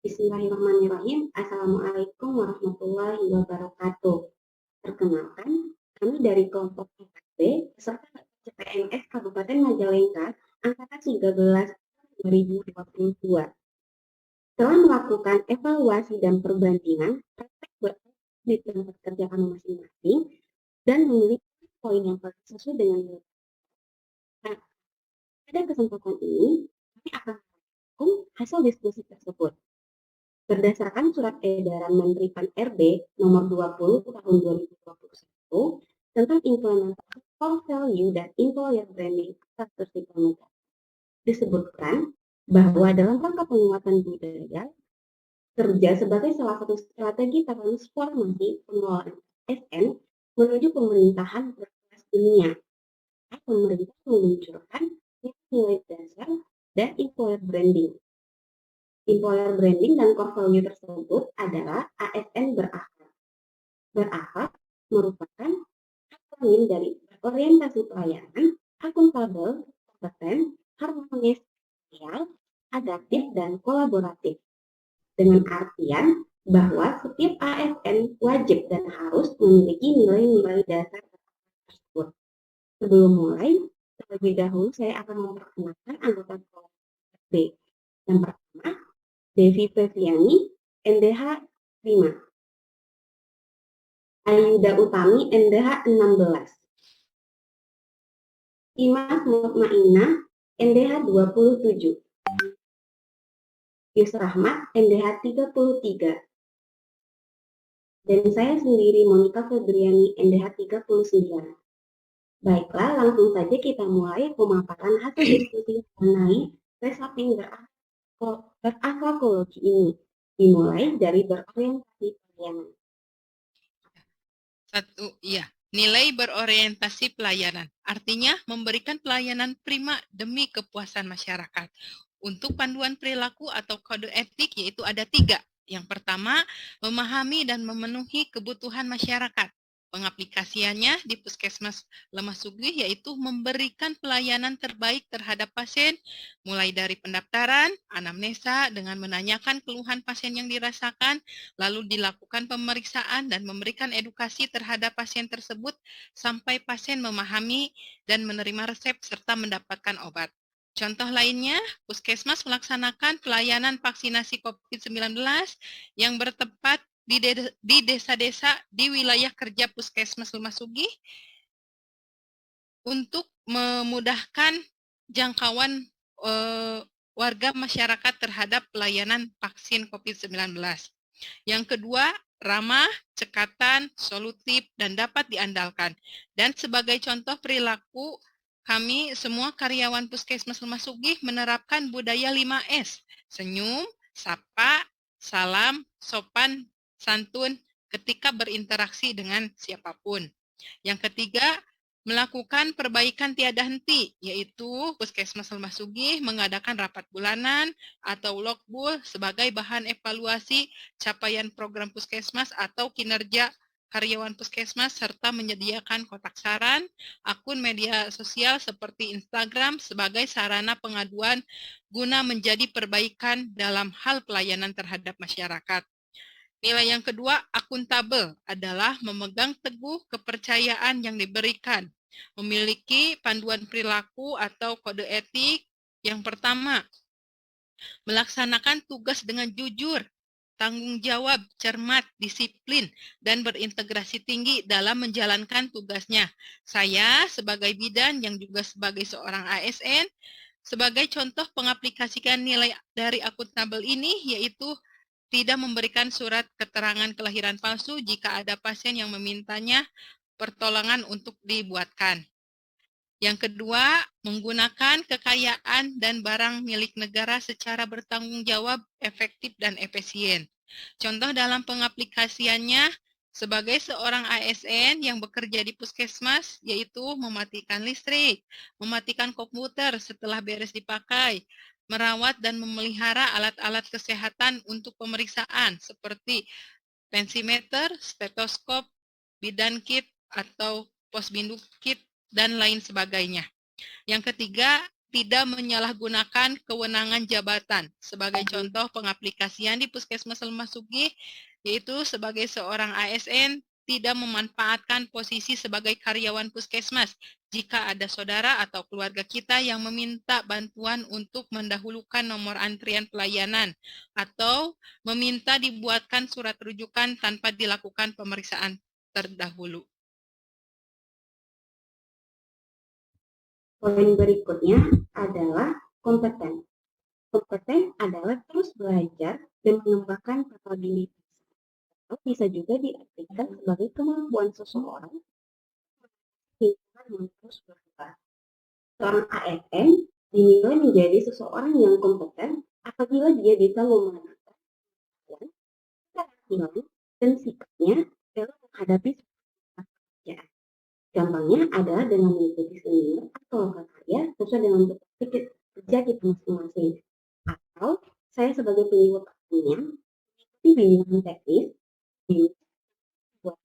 Bismillahirrahmanirrahim. Assalamualaikum warahmatullahi wabarakatuh. Perkenalkan, kami dari kelompok 4B peserta CPNS Kabupaten Majalengka angkatan 13 2022 telah melakukan evaluasi dan perbandingan praktek di tempat kerja kami masing-masing dan memiliki poin yang paling sesuai dengan nilai. Nah, pada kesempatan ini, kami akan merangkum hasil diskusi tersebut. Berdasarkan Surat Edaran Menteri Pan-RB Nomor 20 Tahun 2021 tentang implementasi core value dan employer branding status negara, disebutkan bahwa dalam rangka penguatan budaya kerja sebagai salah satu strategi transformasi pengelolaan ASN menuju pemerintahan berkelas dunia, pemerintah meluncurkan nilai dasar dan employer branding. Employer branding dan core value tersebut adalah ASN berakhlak. Berakhlak merupakan akronim dari orientasi pelayanan, akuntabel, kompeten, harmonis, sosial, adaptif, dan kolaboratif. Dengan artian bahwa setiap ASN wajib dan harus memiliki nilai-nilai dasar tersebut. Sebelum mulai, terlebih dahulu saya akan memperkenalkan anggota kelompok B. Yang pertama, Devi Feviani, NDH 5. Ayuda Utami, NDH 16. Imas Mutmainah, NDH 27. Yus Rahmat, NDH 33. Dan saya sendiri, Monica Febriani, NDH 39. Baiklah, langsung saja kita mulai pemaparan hasil diskusi mengenai resaping berakhlakologi ini. Dimulai dari berorientasi pelayanan. Nilai berorientasi pelayanan. Artinya memberikan pelayanan prima demi kepuasan masyarakat. Untuk panduan perilaku atau kode etik yaitu ada 3. Yang pertama, memahami dan memenuhi kebutuhan masyarakat. Pengaplikasiannya di Puskesmas Lemah Sugih yaitu memberikan pelayanan terbaik terhadap pasien, mulai dari pendaftaran, anamnesa dengan menanyakan keluhan pasien yang dirasakan, lalu dilakukan pemeriksaan dan memberikan edukasi terhadap pasien tersebut sampai pasien memahami dan menerima resep serta mendapatkan obat. Contoh lainnya, Puskesmas melaksanakan pelayanan vaksinasi COVID-19 yang bertempat di desa-desa di wilayah kerja Puskesmas Lemah Sugih untuk memudahkan jangkauan warga masyarakat terhadap pelayanan vaksin COVID-19. Yang kedua, ramah, cekatan, solutif, dan dapat diandalkan. Dan sebagai contoh perilaku, kami semua karyawan Puskesmas Lemah Sugih menerapkan budaya 5S, senyum, sapa, salam, sopan, santun ketika berinteraksi dengan siapapun. Yang ketiga, melakukan perbaikan tiada henti, yaitu Puskesmas Lemah Sugih mengadakan rapat bulanan atau logbul sebagai bahan evaluasi capaian program Puskesmas atau kinerja karyawan Puskesmas, serta menyediakan kotak saran, akun media sosial seperti Instagram sebagai sarana pengaduan guna menjadi perbaikan dalam hal pelayanan terhadap masyarakat. Nilai yang kedua, akuntabel, adalah memegang teguh kepercayaan yang diberikan, memiliki panduan perilaku atau kode etik. Yang pertama, melaksanakan tugas dengan jujur, tanggung jawab, cermat, disiplin, dan berintegrasi tinggi dalam menjalankan tugasnya. Saya sebagai bidan yang juga sebagai seorang ASN, sebagai contoh pengaplikasikan nilai dari akuntabel ini yaitu tidak memberikan surat keterangan kelahiran palsu jika ada pasien yang memintanya pertolongan untuk dibuatkan. Yang kedua, menggunakan kekayaan dan barang milik negara secara bertanggung jawab, efektif, dan efisien. Contoh dalam pengaplikasiannya, sebagai seorang ASN yang bekerja di Puskesmas, yaitu mematikan listrik, mematikan komputer setelah beres dipakai, merawat dan memelihara alat-alat kesehatan untuk pemeriksaan seperti tensimeter, stetoskop, bidan kit atau posbindu kit, dan lain sebagainya. Yang ketiga, tidak menyalahgunakan kewenangan jabatan. Sebagai contoh pengaplikasian di Puskesmas Lemah Sugih, yaitu sebagai seorang ASN tidak memanfaatkan posisi sebagai karyawan puskesmas jika ada saudara atau keluarga kita yang meminta bantuan untuk mendahulukan nomor antrian pelayanan atau meminta dibuatkan surat rujukan tanpa dilakukan pemeriksaan terdahulu. Poin berikutnya adalah kompeten. Kompeten adalah terus belajar dan mengembangkan kapabilitas. Atau bisa juga diartikan sebagai kemampuan seseorang yang terus berubah. Seorang ASN dinilai menjadi seseorang yang kompeten apabila dia bisa memenangkan keterampilan dan sikapnya dalam menghadapi pekerjaan. Gampangnya adalah dengan mengikuti seminar atau karya sesuai dengan topik kerja kita masing-masing. Atau saya sebagai penyuluh pertanian mengikuti bimbingan teknis, buat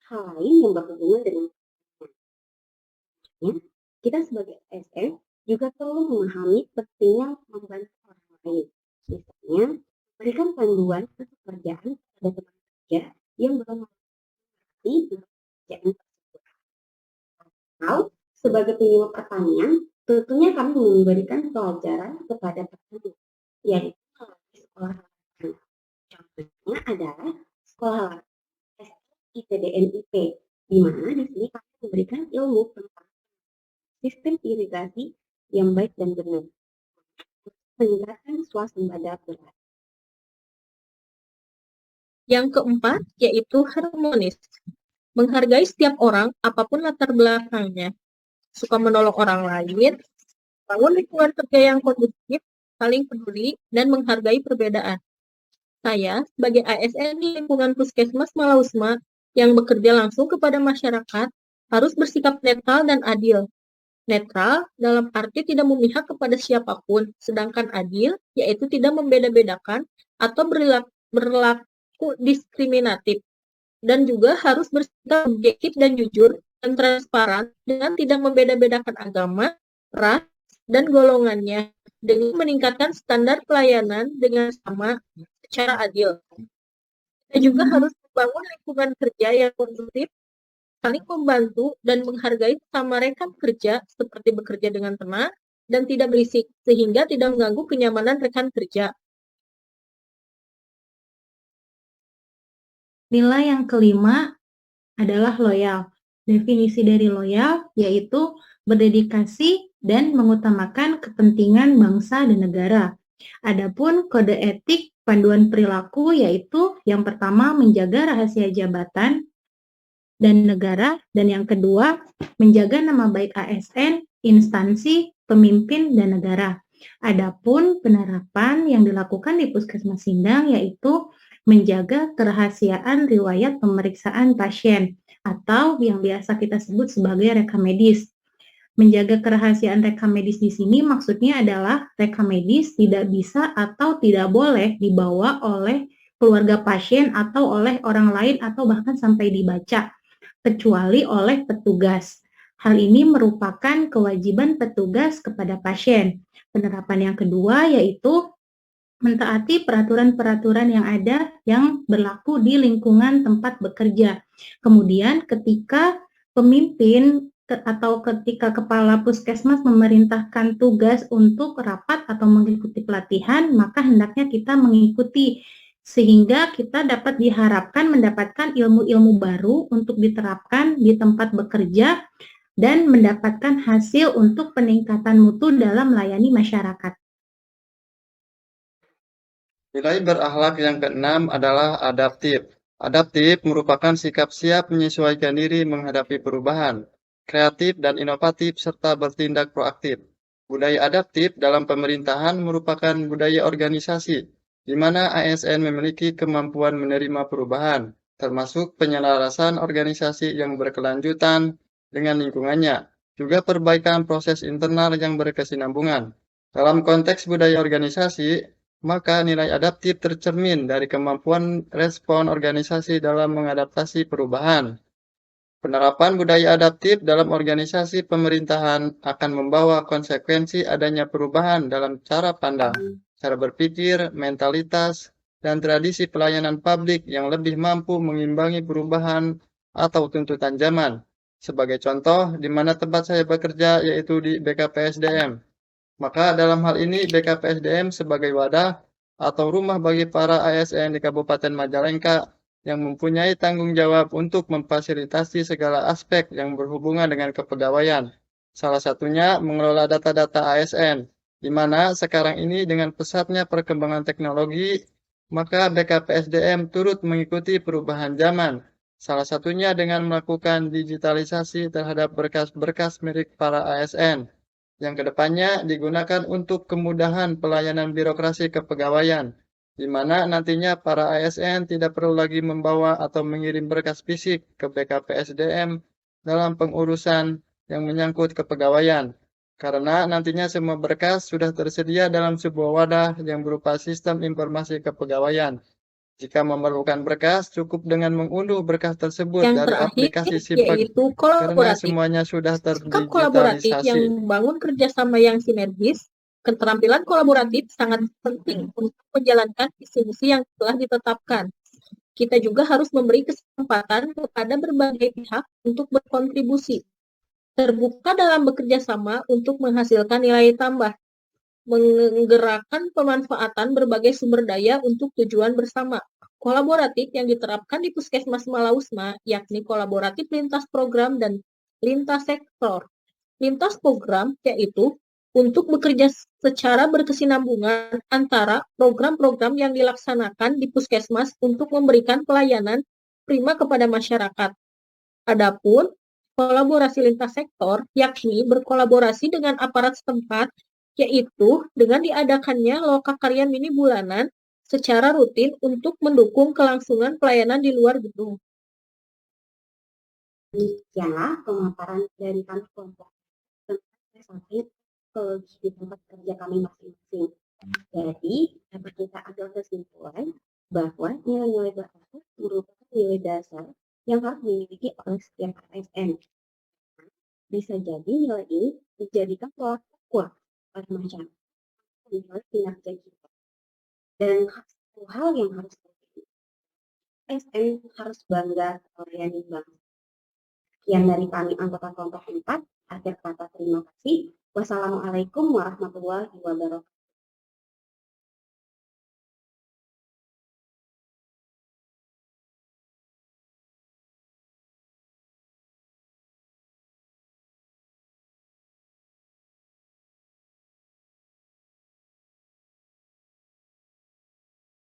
hal lain yang berhubungan dengan pertanian. Kita sebagai ASN juga perlu memahami pentingnya membantu orang lain. Misalnya, memberikan panduan pekerjaan kepada teman kerja yang belum mengerti pekerjaan tersebut. Atau sebagai penyuluh pertanian, tentunya kami memberikan pelajaran kepada petani, yaitu melalui sekolah lapangan. Contohnya adalah sekolah IPDN-IP, di mana di sini kami memberikan ilmu tentang sistem irigasi yang baik dan benar, meningkatkan swasembada beras. Yang keempat yaitu harmonis. Menghargai setiap orang apapun latar belakangnya. Suka menolong orang lain, bangun lingkungan kerja yang kondusif, saling peduli, dan menghargai perbedaan. Saya, sebagai ASN di lingkungan Puskesmas Malausma yang bekerja langsung kepada masyarakat, harus bersikap netral dan adil. Netral dalam arti tidak memihak kepada siapapun, sedangkan adil yaitu tidak membeda-bedakan atau berlaku diskriminatif. Dan juga harus bersikap objektif dan jujur dan transparan dengan tidak membeda-bedakan agama, ras, dan golongannya dengan meningkatkan standar pelayanan dengan sama secara adil. Kita juga harus membangun lingkungan kerja yang kondusif, saling membantu dan menghargai sesama rekan kerja seperti bekerja dengan tenang dan tidak berisik sehingga tidak mengganggu kenyamanan rekan kerja. Nilai yang kelima adalah loyal. Definisi dari loyal yaitu berdedikasi dan mengutamakan kepentingan bangsa dan negara. Adapun kode etik panduan perilaku yaitu yang pertama menjaga rahasia jabatan dan negara, dan yang kedua menjaga nama baik ASN, instansi, pemimpin, dan negara. Adapun penerapan yang dilakukan di Puskesmas Sindang yaitu menjaga kerahasiaan riwayat pemeriksaan pasien atau yang biasa kita sebut sebagai rekam medis. Menjaga kerahasiaan rekam medis di sini maksudnya adalah rekam medis tidak bisa atau tidak boleh dibawa oleh keluarga pasien atau oleh orang lain atau bahkan sampai dibaca, kecuali oleh petugas. Hal ini merupakan kewajiban petugas kepada pasien. Penerapan yang kedua yaitu mentaati peraturan-peraturan yang ada yang berlaku di lingkungan tempat bekerja. Kemudian ketika pemimpin atau ketika kepala puskesmas memerintahkan tugas untuk rapat atau mengikuti pelatihan, maka hendaknya kita mengikuti sehingga kita dapat diharapkan mendapatkan ilmu-ilmu baru untuk diterapkan di tempat bekerja dan mendapatkan hasil untuk peningkatan mutu dalam melayani masyarakat. Nilai berakhlak yang keenam adalah adaptif. Adaptif merupakan sikap siap menyesuaikan diri menghadapi perubahan, kreatif dan inovatif, serta bertindak proaktif. Budaya adaptif dalam pemerintahan merupakan budaya organisasi, di mana ASN memiliki kemampuan menerima perubahan, termasuk penyelarasan organisasi yang berkelanjutan dengan lingkungannya, juga perbaikan proses internal yang berkesinambungan. Dalam konteks budaya organisasi, maka nilai adaptif tercermin dari kemampuan respon organisasi dalam mengadaptasi perubahan. Penerapan budaya adaptif dalam organisasi pemerintahan akan membawa konsekuensi adanya perubahan dalam cara pandang, cara berpikir, mentalitas, dan tradisi pelayanan publik yang lebih mampu mengimbangi perubahan atau tuntutan zaman. Sebagai contoh, di mana tempat saya bekerja yaitu di BKPSDM. Maka dalam hal ini BKPSDM sebagai wadah atau rumah bagi para ASN di Kabupaten Majalengka yang mempunyai tanggung jawab untuk memfasilitasi segala aspek yang berhubungan dengan kepegawaian. Salah satunya mengelola data-data ASN, di mana sekarang ini dengan pesatnya perkembangan teknologi, maka BKPSDM turut mengikuti perubahan zaman. Salah satunya dengan melakukan digitalisasi terhadap berkas-berkas milik para ASN yang kedepannya digunakan untuk kemudahan pelayanan birokrasi kepegawaian, di mana nantinya para ASN tidak perlu lagi membawa atau mengirim berkas fisik ke BKPSDM dalam pengurusan yang menyangkut kepegawaian, karena nantinya semua berkas sudah tersedia dalam sebuah wadah yang berupa sistem informasi kepegawaian. Jika memerlukan berkas, cukup dengan mengunduh berkas tersebut Yang dari terakhir aplikasi Simpeg, yaitu karena kolaboratif. semuanya sudah Sikap kolaboratif yang terdigitalisasi. membangun kerjasama yang sinergis, keterampilan kolaboratif sangat penting untuk menjalankan visi misi yang telah ditetapkan. Kita juga harus memberi kesempatan kepada berbagai pihak untuk berkontribusi, terbuka dalam bekerja sama untuk menghasilkan nilai tambah, menggerakkan pemanfaatan berbagai sumber daya untuk tujuan bersama. Kolaboratif yang diterapkan di Puskesmas Malausma, yakni kolaboratif lintas program dan lintas sektor. Lintas program yaitu untuk bekerja secara berkesinambungan antara program-program yang dilaksanakan di Puskesmas untuk memberikan pelayanan prima kepada masyarakat. Adapun kolaborasi lintas sektor yakni berkolaborasi dengan aparat setempat, yaitu dengan diadakannya lokakarya mini bulanan secara rutin untuk mendukung kelangsungan pelayanan di luar gedung. Demikianlah pemaparan dari kami kelompok tentang psikologi di tempat kerja kami masing-masing. Jadi, dapat kita ambil kesimpulan bahwa nilai-nilai berakhlak merupakan nilai dasar yang harus dimiliki oleh setiap ASN. Bisa jadi nilai ini dijadikan tolak ukur oleh masyarakat menilai kinerja kita. Dan satu hal yang harus terjadi, ASN harus bangga melayani bangsa. Sekian dari kami anggota kelompok 4. Akhir kata terima kasih. Wassalamualaikum warahmatullahi wabarakatuh.